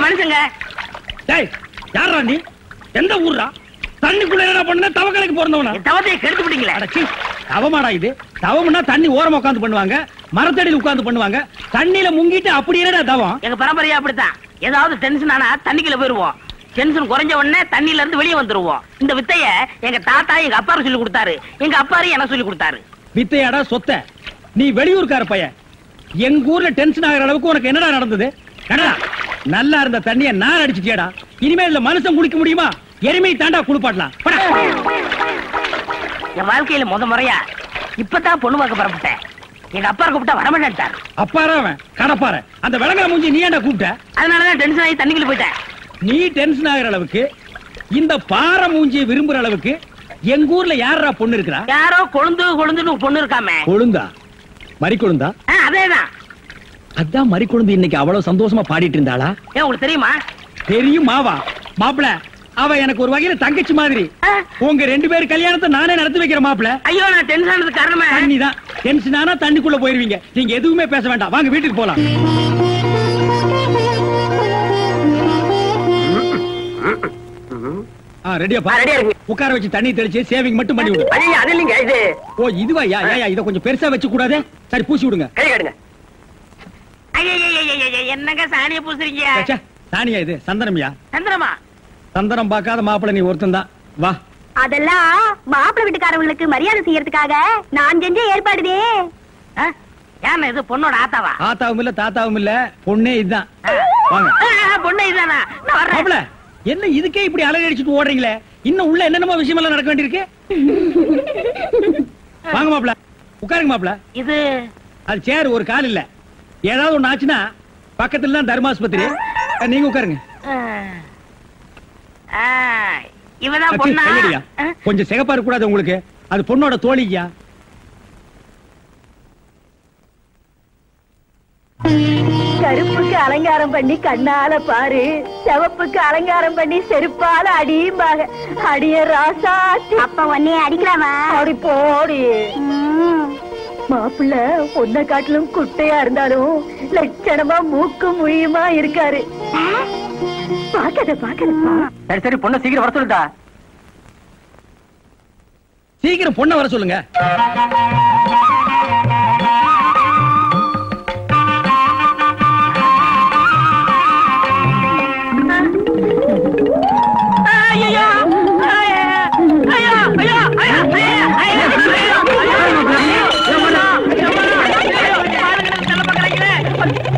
மனுஷங்க யாரா நீ? எந்த ஊரா? தண்ணிக்குள்ள என்ன பண்ண? தவக்கலைக்கு பிறந்தவனா? தவத்தை கெடுத்து விட்டீங்களா? தவமாடா இது? தவம்னா தண்ணி ஓரமா உட்கார்ந்து பண்ணுவாங்க, மரத்தடியில் உட்கார்ந்து பண்ணுவாங்க. தண்ணியில முங்கிட்டு அப்படி என்னடா தவம்? எங்க பரம்பரையா அப்படித்தான். ஏதாவது டென்ஷன் ஆனா தண்ணிக்குள்ள போயிருவோம். டென்ஷன் குறைஞ்ச உடனே தண்ணியில இருந்து வெளியே வந்துருவோம். இந்த வித்தைய எங்க தாத்தா எங்க அப்பாரு சொல்லி கொடுத்தாரு. எங்க அப்பாரு எனக்கு சொல்லி கொடுத்தாரு. வித்தையாடா சொத்த? நீ வெளியூர்கார பையன். எங்க ஊர்ல டென்ஷன் ஆகிற அளவுக்கு உனக்கு என்னடா நடந்தது? கனடா நல்லா இருந்த தண்ணிய நான் அடிச்சிட்டியாடா. இனிமேல் இந்த மனுஷன் குடிக்க முடியுமா? எருமை தாண்டா குளிப்பாட்டலாம். என் வாழ்க்கையில முறையா இப்பதான் பொண்ணு பார்க்க புறப்பட்டேன். எங்க அப்பா கூப்பிட்டா வரமாட்டார். அப்பாரா அவன் கடப்பார. அந்த விளங்கா மூஞ்சி நீ ஏன்டா கூப்பிட்ட? அதனாலதான் டென்ஷன் ஆகி தண்ணிக்குள்ள போயிட்டேன். நீ டென்ஷன் ஆகிற அளவுக்கு இந்த பாறை மூஞ்சியை விரும்புற அளவுக்கு எங்க ஊர்ல யாரா பொண்ணு இருக்கிறா? யாரோ கொழுந்துன்னு பொண்ணு இருக்காமே. கொழுந்தா? மறி கொழுந்தா? அதேதான். அதான் மறி கொழுந்து இன்னைக்கு அவ்வளவு சந்தோஷமா பாடிட்டு இருந்தாளா? ஏன் உங்களுக்கு தெரியுமா? தெரியுமாவா? மாப்பிள அவ எனக்கு ஒரு வகையில தங்கச்சி மாதிரி. உங்க 2 பேர் கல்யாணத்தை நானே நடத்தி வைக்கிற மாப்பிள. ஐயோ நான் டென்ஷன் ஆனது காரணமே நீதான். டென்ஷன் ஆனா தண்ணிக்குள்ள போயிருவீங்க. நீங்க எதுவுமே பேச வேண்டாம். வாங்க வீட்டுக்கு போலாம். ரெடியா உட்கார வச்சு தண்ணி தெளிச்சு சேவிங் மட்டும் பண்ணி விடு. அது இல்லைங்க இது. ஓ இதுவா? இத கொஞ்சம் பெருசா வச்சு கூடாது. சரி பூசி விடுங்க. கை காட்டுங்க. என்னங்க சாணியை பூசுறீங்க? சாணியா இது? சந்தனம்யா. சந்தனமா? சந்தனம் பார்க்காத மாப்பிள்ள நீ ஒருத்தன் தான். வா. அதெல்லாம் மாப்பிள்ள வீட்டுக்காரங்களுக்கு மரியாதை செய்யறதுக்காக நான் செஞ்ச ஏற்பாடுதே. ஏன் இது பொண்ணோட ஆத்தாவா? ஆத்தாவும் இல்ல தாத்தாவும் இல்ல, பொண்ணே இதுதான். வாங்க. பொண்ணே இதுதானா? மாப்பிள்ள என்ன இதுக்கே இப்படி அலறடிச்சிட்டு ஓடுறீங்களே? இன்னும் உள்ள என்னென்னமோ விஷயம் எல்லாம் நடக்க வேண்டியிருக்கு. வாங்க மாப்பிள்ள உட்காருங்க. மாப்பிள்ள இது அது சேர் ஒரு கால் இல்ல. ஏதாவது ஒண்ணு ஆச்சுன்னா பக்கத்துல தான் தர்மாஸ்பத்திரி. நீங்க உட்காருங்க. கொஞ்சம் சிகப்பா இருக்க கூடாது உங்களுக்கு? அது பொண்ணோட தோழியா? கருப்புக்கு அலங்காரம் பண்ணி கண்ணால பாரு, சிவப்புக்கு அலங்காரம் பண்ணி செருப்பால அடியும்பாங்க. அடிய ராசா அப்ப உன்னைய அடிக்கலாமா? அப்படி போடி. மாப்பிள்ள பொண்ணை காட்டிலும் குட்டையா இருந்தாலும் லட்சணமா மூக்கும் முழியுமா இருக்காரு. சரி சரி பொண்ணை சீக்கிரம் வர சொல்லுடா. சீக்கிரம் பொண்ணை வர சொல்லுங்க.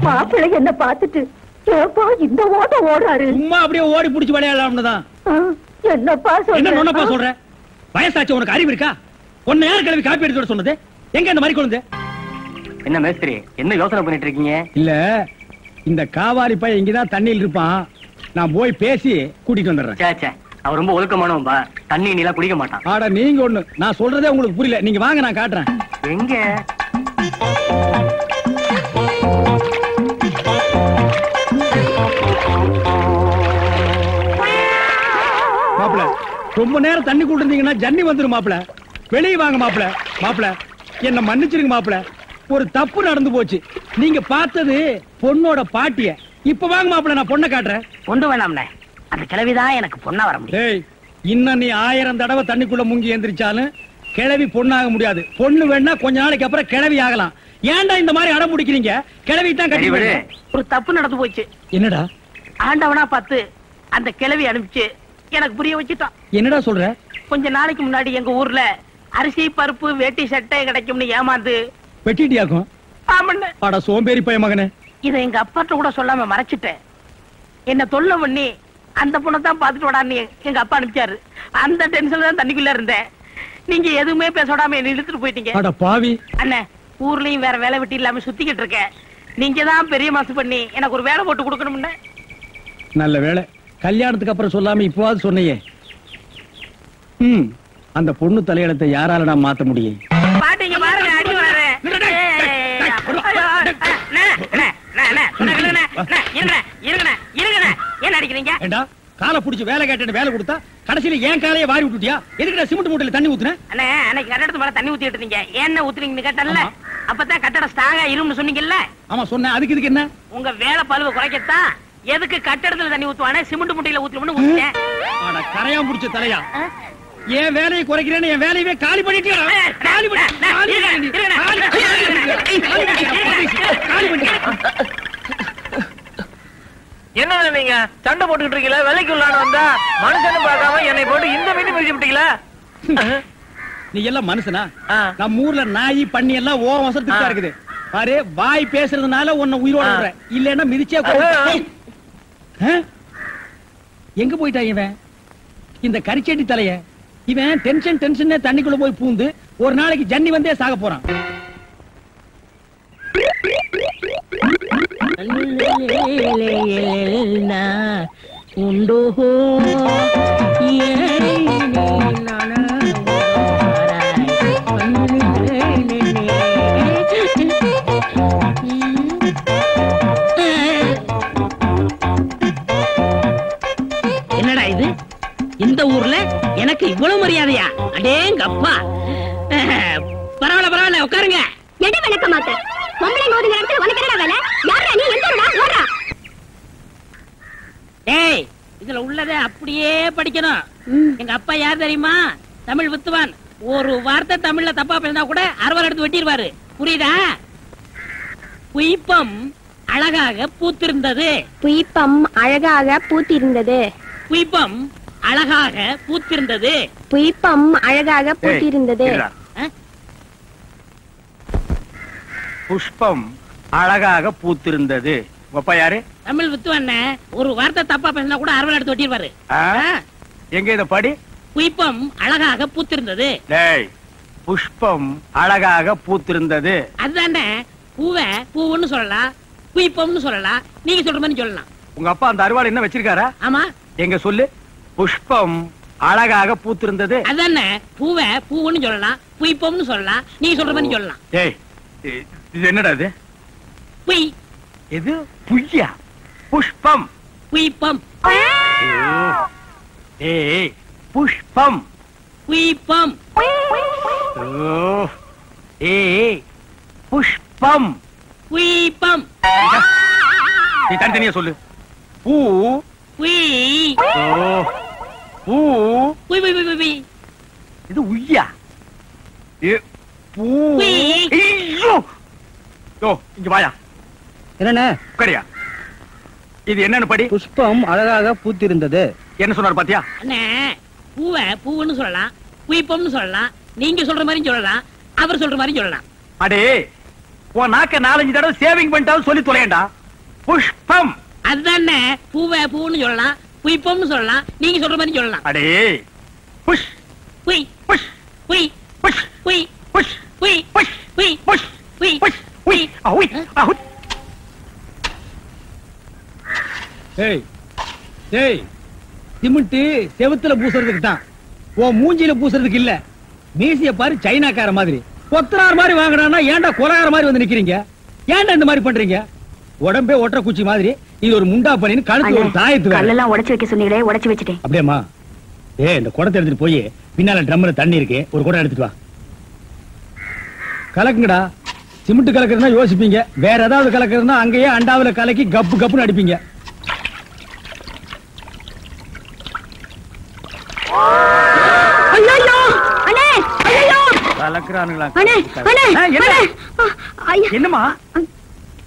மாப்பிள்ளை என்ன பார்த்துட்டு இந்த ஓட்டம் ஓடுறாரு. சும்மா அப்படியே ஓடி புடிச்சு விளையாடலாம்னுதான். என்னப்பா சொல்ற? வயசாச்சு உனக்கு அறிவு இருக்கா? உன்னை யார் கிளம்பி காப்பி எடுத்து சொன்னது? எங்க இந்த மாதிரி கொண்டு? என்ன மேஸ்திரி என்ன யோசனை பண்ணிட்டு இருக்கீங்க? இல்ல இந்த காவாலி பையன் இங்கதான் தண்ணியில் இருப்பான். நான் போய் பேசி கூட்டிட்டு வந்துடுறேன். அவன் ரொம்ப ஒழுக்கமானவன்பா. தண்ணி நீலாம் குடிக்க மாட்டான். ஆடா நீங்க ஒண்ணு. நான் சொல்றதே உங்களுக்கு புரியல. நீங்க வாங்க நான் காட்டுறேன். எங்க மாப்பிள ரொம்ப நேரம் தண்ணி கூட இருந்தீங்கன்னா ஜன்னி வந்துரும் மாப்பிள. வெளியே வாங்க மாப்பிள. மாப்பிள என்ன மன்னிச்சிருங்க மாப்பிள. ஒரு தப்பு நடந்து போச்சு. நீங்க பார்த்தது பொண்ணோட பாட்டிய. இப்ப வாங்க மாப்பிள நான் பொண்ணை காட்டுறேன். கொண்டு வேணாம்னே. அந்த கிழவிதான் எனக்கு பொண்ணா வர முடியும். இன்னும் நீ 1000 தடவை தண்ணிக்குள்ள முங்கி எந்திரிச்சாலும் கிழவி பொண்ணாக முடியாது. பொண்ணு வேணா கொஞ்ச நாளைக்கு அப்புறம் கிழவி ஆகலாம். ஏன்டா இந்த மாதிரி அடம் பிடிக்கிறீங்க? கிழவி தான் கட்டி விடு. ஒரு தப்பு நடந்து போச்சு. என்னடா? ஆண்டவனா பார்த்து அந்த கிழவி அனுப்பிச்சு எனக்கு புரிய வச்சுட்டான். என்னடா சொல்ற? கொஞ்ச நாளைக்கு முன்னாடி எங்க ஊர்ல அரிசி பருப்பு வேட்டி சட்டை கிடைக்கும்னு ஏமாந்து வெட்டிட்டியாக்கும். ஆமாண்ணே. சோம்பேறி பைய மகனே. இத எங்க அப்பாட்ட கூட சொல்லாம மறைச்சிட்டேன். என்ன தொல்லை பண்ணி அந்த பொண்ணை தான் பாத்துட்டு விடான்னு எங்க அப்பா அனுப்பிச்சாரு. அந்த டென்ஷன்ல தான் தண்ணிக்குள்ள இருந்தேன். நீங்க எதுவுமே பேச விடாம என்ன இழுத்துட்டு போயிட்டீங்க. அட பாவி. அண்ணே ஊர்லயும் வேற வேலை வெட்டி இல்லாம சுத்திக்கிட்டு இருக்கேன். நீங்க தான் பெரிய மனசு பண்ணி எனக்கு ஒரு வேலை போட்டு கொடுக்கணும்னு. நல்ல வேலை. கல்யாணத்துக்கு அப்புறம் சொல்லாம இப்பவாது சொன்னையே. அந்த பொண்ணு தலையெழுத்தை யாரால நான் மாத்த முடியும்? பாட்டீங்க பாருங்க அடி வர. என்ன அடிக்கிறீங்க? காலை புடிச்சு வேலை கேட்டு வேலை கொடுத்தா கடைசியில ஏன் காலையை வாரி விட்டுட்டியா? எதுக்குடா சிமெண்ட் மூட்டையில தண்ணி ஊத்துன? அண்ணே அன்னைக்கு கட்டடத்து மேல தண்ணி ஊத்திட்டு இருந்தீங்க. ஏன் ஊத்துறீங்கன்னு கேட்டல. அப்பதான் கட்டடம் ஸ்ட்ராங்கா இரும்னு சொன்னீங்கல்ல. ஆமா சொன்னேன். அதுக்கு இதுக்கு என்ன? உங்க வேலை பழுவ குறைக்கத்தான். எதுக்கு கட்டடத்துல தண்ணி ஊத்துவானே சிமெண்ட் மூட்டையில ஊத்துறோம்னு ஊத்துனேன். ஆனா கரையான் புடிச்ச தலையா, ஏன் வேலையை குறைக்கிறேன்னு என் வேலையவே காலி பண்ணிட்டியா? காலி என்ன நீங்க சண்டை போட்டுக்கிட்டு இருக்கீங்களா? வேலைக்கு உள்ளான வந்தா மனுஷன்னு பார்க்காம என்னை போட்டு இந்த மீன் மிதிச்சு விட்டீங்களா? நீ எல்லாம் மனுஷனா? நம்ம ஊர்ல நாய் பண்ணி எல்லாம் ஓ வசத்துக்கு இருக்குது பாரு. வாய் பேசுறதுனால உன்னை உயிரோட விடுறேன், இல்லன்னா மிதிச்சே எங்க போயிட்டா இவன் இந்த கரிச்செடி தலைய? இவன் டென்ஷன் தண்ணிக்குள்ள போய் பூந்து ஒரு நாளைக்கு ஜன்னி வந்தே சாக போறான். என்னடா இது? இந்த ஊர்ல எனக்கு இவ்வளவு மரியாதையா? அடேங்க அப்பா. பரவாயில்ல உட்காருங்க. எட விளக்க மாட்டேன். பொம்பளை மோதுங்க இடத்துல உனக்கு என்னடா வேலை? யாரா நீ? எங்கடா ஓடுறா? ஏய், இதுல உள்ளதை அப்படியே படிக்கணும். எங்க அப்பா யார் தெரியுமா? தமிழ் வித்துவான். ஒரு வார்த்தை தமிழ்ல தப்பா பேசினா கூட அறுவரை எடுத்து வெட்டிடுவாரு. புரியுதா? புய்பம் அழகாக பூத்திருந்தது. புய்பம் அழகாக பூத்திருந்தது. புய்பம் அழகாக பூத்திருந்தது. புய்பம் அழகாக பூத்திருந்தது. புஷ்பம் அழகாக பூத்திருந்தது. அப்பா யாரு? தமிழ் வித்துவான். ஒரு வார்த்தை தப்பா பேசினா கூட அறுவரை எடுத்து வெட்டிடுவாரு. எங்க இத படி. புய்பம் அழகாக பூத்திருந்தது. டேய், புஷ்பம் அழகாக பூத்திருந்தது. அதுதானே. பூவை பூவுன்னு சொல்லலாம், புய்பம்னு சொல்லலாம். நீங்க சொல்ற மாதிரி சொல்லலாம். உங்க அப்பா அந்த அருவாள் என்ன வச்சிருக்காரா? ஆமா. எங்க சொல்லு. புஷ்பம் அழகாக பூத்திருந்தது. அதுதானே. பூவை பூவுன்னு சொல்லலாம், புய்பம்னு சொல்லலாம். நீங்க சொல்ற மாதிரி சொல்லலாம். டேய், இது என்னடா இது? புய். இது புய்யா? புஷ்பம் புய்பம். ஏய், புஷ்பம் புய்பம். ஏய், புஷ்பம் புய்பம். நீ தனித்தனியா சொல்லு. பூ புய். பூ புய் புய் புய் புய். இது உய்யா? பூ. ஐயோ, இங்க வாயா. என்னண்ணே? உட்காரியா. இது என்னன்னு படி. புஷ்பம் அழகாக பூத்திருந்தது. என்ன சொன்னார் பாத்தியா? அண்ணே, பூவை பூவுன்னு சொல்லலாம், புய்பம்னு சொல்லலாம். நீங்க சொல்ற மாதிரி சொல்லலாம், அவர் சொல்ற மாதிரி சொல்லலாம். அடே, உன் நாக்க 4-5 தடவை சேவிங் பண்ணிட்டாலும் சொல்லி தொலையண்டா. புஷ்பம். அதுதானே. பூவை பூவுன்னு சொல்லலாம், புய்பம்னு சொல்லலாம். நீங்க சொல்ற மாதிரி சொல்லலாம். அடே, புஷ் புய் புஷ் புய் புஷ் புய் புஷ் புய் புஷ் புய் புஷ் புய் புஷ் உய் அவுய் அவுய். ஏய் ஏய், சிமெண்ட் செவுத்துல பூசுறதுக்கு தான், ஓ மூஞ்சில பூசுறதுக்கு இல்ல. மீசிய பாரு, சைனாக்கார மாதிரி கொத்தனார் மாதிரி வாங்கினா ஏன்டா கொலகார மாதிரி வந்து நிக்கிறீங்க? ஏன்டா இந்த மாதிரி பண்றீங்க? உடம்பே ஒற்ற குச்சி மாதிரி இது ஒரு முண்டா பண்ணின்னு கழுத்து ஒரு தாயத்து கல்லெல்லாம் உடைச்சு வைக்க சொன்னீங்களே, உடைச்சு வச்சுட்டேன். அப்படியேம்மா. இந்த குடத்தை எடுத்துட்டு போய் பின்னால ட்ரம்ல தண்ணி இருக்கு, ஒரு குடம் எடுத்துட்டு வா. கலக்குங்கடா. சிமெண்ட் கலக்குறதுனா யோசிப்பீங்க, வேற ஏதாவது கலக்குறதுனா அங்கேயே அண்டாவில கலக்கி கப்பு கப்புன்னு அடிப்பீங்க. என்னமா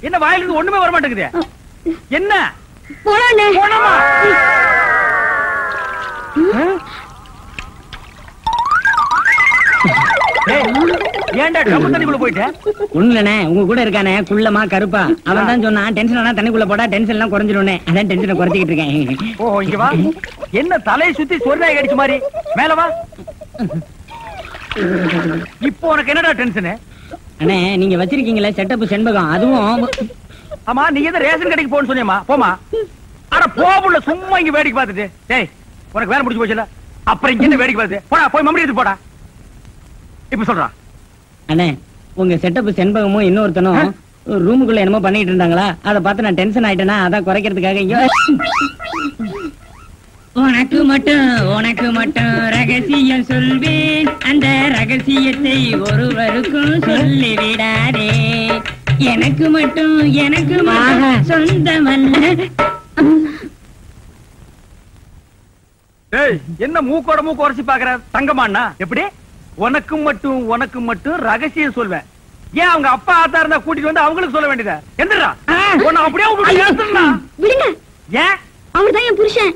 என்ன வாயிலிருந்து ஒண்ணுமே வர மாட்டேங்குது? என்ன ஏன்டா ட்ரம் தண்ணிக்குள்ள போயிட்ட? ஒண்ணுலண்ணே, உங்க கூட இருக்கானே குள்ளமா கருப்பா, அவன் தான் சொன்னான் டென்ஷன் ஆனா தண்ணிக்குள்ள போடா டென்ஷன் எல்லாம் குறைஞ்சிருனே. அதான் டென்ஷனை குறைச்சிக்கிட்டு இருக்கேன். ஓ, இங்க வா. என்ன தலையை சுத்தி சொர்ணாய் அடிச்ச மாதிரி மேல வா. இப்போ உனக்கு என்னடா டென்ஷன்? அண்ணே, நீங்க வச்சிருக்கீங்களே செட்டப் செண்பகம், அதுவும். ஆமா, நீ எதை ரேஷன் கடைக்கு போன்னு சொன்னியம்மா? போமா. அட போபுள்ள, சும்மா இங்க வேடிக்கை பார்த்துட்டு. டேய், உனக்கு வேலை முடிஞ்சு போச்சுல, அப்புறம் இங்க என்ன வேடிக்கை பார்த்து போடா, போய் மம்மடி எடுத்து போடா. இப்ப சொல்றா. அண்ணே, உங்க செட்டப் செண்பகமும் இன்னொருத்தனும் ரூமுக்குள்ள என்னமோ பண்ணிட்டு இருந்தாங்களா, அதை பார்த்து நான் டென்ஷன் ஆயிட்டேனா, அதான் குறைக்கிறதுக்காக இங்க. உனக்கு மட்டும் ரகசியம் சொல்வேன். அந்த ரகசியத்தை ஒருவருக்கும் சொல்லிவிடாதே. எனக்கு மட்டும் சொந்தமல்ல. என்ன மூக்கோட மூக்கு உரைச்சி பாக்குற தங்கமாண்ணா? எப்படி உனக்கு மட்டும் ரகசியம் சொல்வேன்? ஏன் அவங்க அப்பா ஆத்தா இருந்தா கூட்டிட்டு வந்து அவங்களுக்கு சொல்ல வேண்டியதா? எந்திரா உன்னை அப்படியே விடுங்க. ஏன் அவர்தான் என் புருஷன்.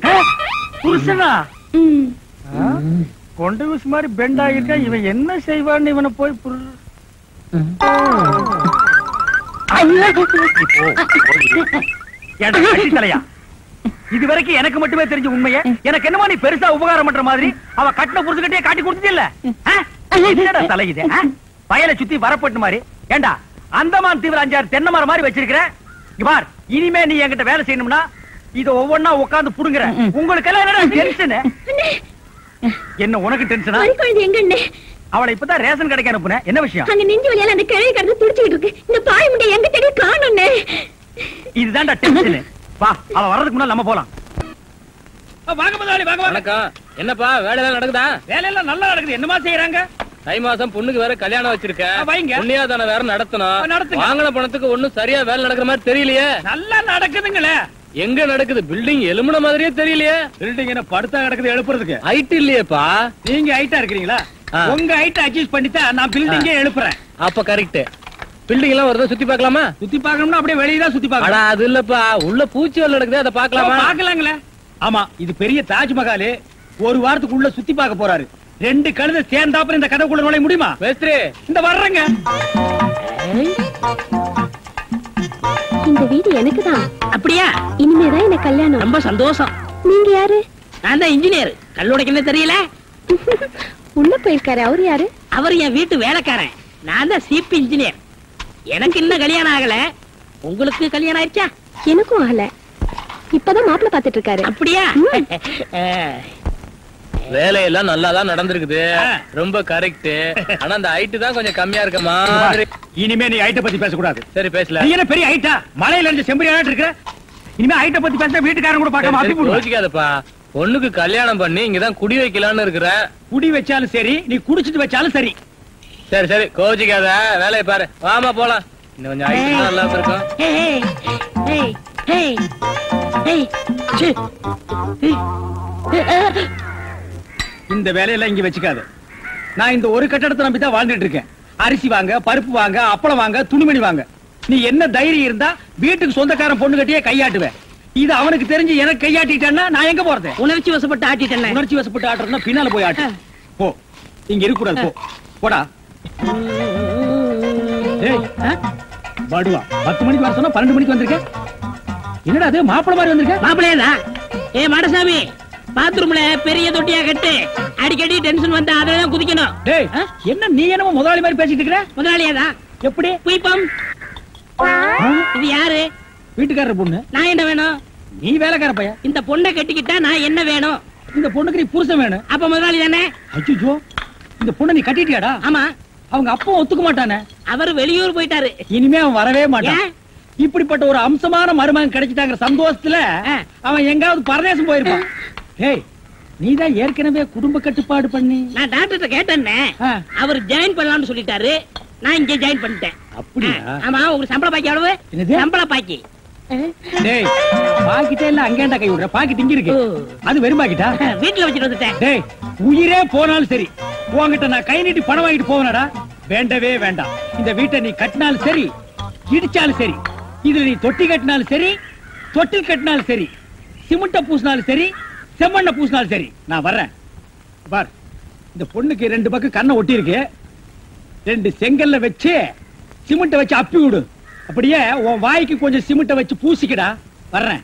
புருஷனா? கொண்ட விஷ் மாதிரி பெண்ட் ஆகிருக்கா. இவன் என்ன செய்வான்னு இவனை போய் தலையா? இது வரைக்கும் எனக்கு மட்டுமே தெரிஞ்ச உண்மையை எனக்கு என்னமா நீ பெருசா உபகாரம் பண்ற மாதிரி அவ கட்டின புருஷகிட்டே காட்டி கொடுத்தது இல்ல? என்னடா தலையுது? வயலை சுத்தி வரப்பட்டு மாதிரி. ஏண்டா அந்தமான் தீவிர 5-6 தென்னை மரம் மாதிரி வச்சிருக்கிற. பார், இனிமே நீ என்கிட்ட வேலை செய்யணும்னா இத ஒவ்வொன்னா உட்கார்ந்து புடுங்குற. உங்களுக்கு எல்லாம் என்னடா டென்ஷன்? என்ன உனக்கு டென்ஷனா? எங்க அவளை இப்பதான் ரேஷன் கடைக்கு அனுப்புனேன். என்ன விஷயம்? அங்க நெஞ்சு வலியால அந்த கிழவி கடந்து துடிச்சிட்டு இருக்கு. இந்த பாய் முண்டை எங்க தேடி காணோம்னே. இதுதான்டா டென்ஷன். வா, அவ வர்றதுக்கு முன்னால நம்ம போலாம். வாங்க முதலாளி, வாங்க. வணக்கம். என்னப்பா வேலை எல்லாம் நடக்குதா? வேலையெல்லாம் நல்லா நடக்குது. என்னமா செய்யறாங்க? தை மாசம் பொண்ணுக்கு வேற கல்யாணம் வச்சிருக்கேன். புண்ணியாதான வேற நடத்தணும். வாங்கின பணத்துக்கு ஒண்ணும் சரியா வேலை நடக்கிற மாதிரி தெரியலையே. நல்லா நடக்குதுங்களே. எங்க நடக்குது? பில்டிங் எலும்புன மாதிரியே தெரியலையே. பில்டிங் என்ன படுத்தா நடக்குது எழுப்புறதுக்கு? ஹைட் இல்லையேப்பா. நீங்க ஹைட்டா இருக்கிறீங்களா? உங்க ஹைட் அட்ஜஸ்ட் பண்ணிட்டா நான் பில்டிங்கே எழுப்புறேன். அப்ப கரெக்ட். பில்டிங் எல்லாம் வருதா? சுத்தி பார்க்கலாமா? சுத்தி பார்க்கணும்னா அப்படியே வெளியே தான் சுத்தி பார்க்கலாம். அது இல்லப்பா, உள்ள பூச்சி வேலை நடக்குது, அதை பார்க்கலாமா? பார்க்கலாங்களே. ஆமா, இது பெரிய தாஜ்மஹால். ஒரு வாரத்துக்குள்ள சுத்தி பார்க்க போறாரு. 2 கழுதை சேர்ந்தாப்புல இந்த கதைக்குள்ள நுழைய முடியுமா? மேஸ்திரி இந்த வர்றங்க. இந்த வீடு எனக்கு தான். அப்படியா? இனிமேதான் எனக்கு கல்யாணம். ரொம்ப சந்தோஷம். நீங்க யாரு? நான் தான் இன்ஜினியர். கல்லுடைக்கு தெரியல. உள்ள போயிருக்காரு. அவரு யாரு? அவர் என் வீட்டு வேலைக்காரன். நான் தான் சிபி இன்ஜினியர். எனக்கு இன்னும் கல்யாணம் ஆகல. உங்களுக்கு கல்யாணம் ஆயிடுச்சா? எனக்கும் ஆகல. இப்பதான் மாப்பிள்ளை பாத்துட்டு இருக்காரு. அப்படியா? வேலையெல்லாம் நல்லாதான் நடந்திருக்குது. ரொம்ப கரெக்ட். ஆனா அந்த ஹைட் தான் கொஞ்சம் கம்மியா இருக்க மாதிரி. இனிமே நீ ஹைட்ட பத்தி பேசக்கூடாது. சரி, பேசல. நீ என்ன பெரிய ஹைட்டா? மலையில இருந்து செம்பரியாட்டு இருக்க. இனிமே ஹைட்ட பத்தி பேச வீட்டுக்காரங்க கூட பார்க்காம அப்படி போடு. யோசிக்காதப்பா. பொண்ணுக்கு கல்யாணம் பண்ணி இங்கதான் குடி வைக்கலாம்னு இருக்கிறேன். குடி வச்சாலும் சரி, நீ குடிச்சிட்டு வச்சாலும் சரி. சரி சரி, கோச்சிக்காத. வேலையை பாரு. வாமா போலாம். இன்னும் கொஞ்சம் ஹைட் நல்லா இருக்கும். இந்த வேலையெல்லாம் இங்க வச்சுக்காது. நான் இந்த ஒரு கட்டடத்தை நம்பி தான் வாழ்ந்துட்டு இருக்கேன். அரிசி வாங்க, பருப்பு வாங்க, அப்பளம் வாங்க, துணிமணி வாங்க. நீ என்ன தைரியம் இருந்தா வீட்டுக்கு சொந்தக்காரன் பொண்ணு கட்டியே கையாட்டுவேன். இது அவனுக்கு தெரிஞ்சு எனக்கு கையாட்டிட்டேன்னா நான் எங்க போறது? உணர்ச்சி வசப்பட்டு ஆட்டிட்டேன். உணர்ச்சி வசப்பட்டு ஆட்டுறதுன்னா பின்னால போய் ஆட்டு. போ, இங்க இருக்க கூடாது. போ, போடா. பாடுவா, 10 மணிக்கு வர சொன்னா 12 மணிக்கு வந்திருக்க. என்னடா அது மாப்பிள மாதிரி வந்திருக்க? மாப்பிளையா? ஏ மாடசாமி, பாத்ரூம்ல பெரிய தொட்டியா கட்டு. அடிக்கடி டென்ஷன் வந்தா அதெல்லாம் குதிக்கணும். டேய், என்ன நீ என்னமோ முதலாளி மாதிரி பேசிட்டு இருக்கற? முதலாளியாதான். எப்படி? குயிப்பம். இது யாரு? வீட்டுக்காரர் பொண்ணு. நான் என்ன வேணும்? நீ வேலைக்கார பையன். இந்த பொண்ணை கட்டிக்கிட்டா நான் என்ன வேணும்? இந்த பொண்ணுக்கு நீ புருஷன் வேணும். அப்ப முதலாளி தானே? அச்சோ, இந்த பொண்ணை நீ கட்டிட்டியாடா? ஆமா. அவங்க அப்பா ஒத்துக்க மாட்டானே. அவர் வெளியூர் போயிட்டாரு. இனிமே அவன் வரவே மாட்டான். இப்படிப்பட்ட ஒரு அம்சமான மருமகன் கிடைச்சிட்டாங்க சந்தோஷத்துல அவன் எங்காவது பரதேசம் போயிருப்பான். ஏய், நீதான் ஏற்கனவே குடும்ப கட்டுப்பாடு பண்ணி. நான் டாக்டர் கேட்டேன்னே. அவர் ஜாயின் பண்ணலாம்னு சொல்லிட்டாரு. நான் இங்க ஜாயின் பண்ணிட்டேன். அப்படியா? ஆமா. உங்களுக்கு சம்பள பாக்கி எவ்வளவு? சம்பள பாக்கி. டேய், பாக்கிட்டே இல்ல அங்கேண்டா கை விடுற. பாக்கெட் இங்க இருக்கு. அது வெறும் பாக்கிட்டா? வீட்டுல வச்சுட்டு வந்துட்டேன். டேய், உயிரே போனாலும் சரி உன்கிட்ட நான் கை நீட்டி பணம் வாங்கிட்டு போவேனடா? வேண்டவே வேண்டாம். இந்த வீட்டை நீ கட்டினாலும் சரி, இடிச்சாலும் சரி, இதுல நீ தொட்டி கட்டினாலும் சரி, தொட்டில் கட்டினாலும் சரி, சிமெண்ட பூசினாலும் சரி, செம்மண்ண பூசினாலும் சரி, நான் வர்றேன். பார், இந்த பொண்ணுக்கு 2 பக்கம் கண்ணை ஒட்டி இருக்கு. 2 செங்கல்ல வச்சு சிமெண்ட வச்சு அப்பி விடு. அப்படியே உன் வாய்க்கு கொஞ்சம் சிமெண்ட வச்சு பூசிக்கடா. வர்றேன்.